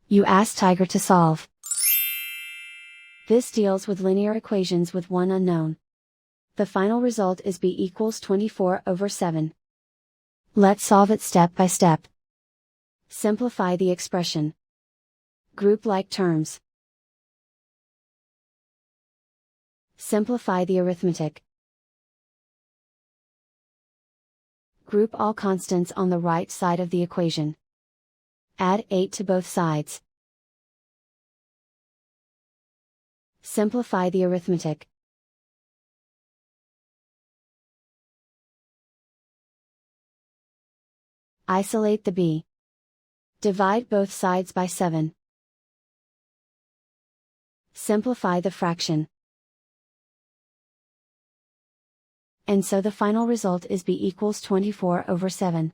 You ask Tiger to solve. This deals with linear equations with one unknown. The final result is b=24/7. Let's solve it step by step. Simplify the expression. Group like terms. Simplify the arithmetic. Group all constants on the right side of the equation. Add 8 to both sides. Simplify the arithmetic. Isolate the b. Divide both sides by 7. Simplify the fraction. And so the final result is b=24/7.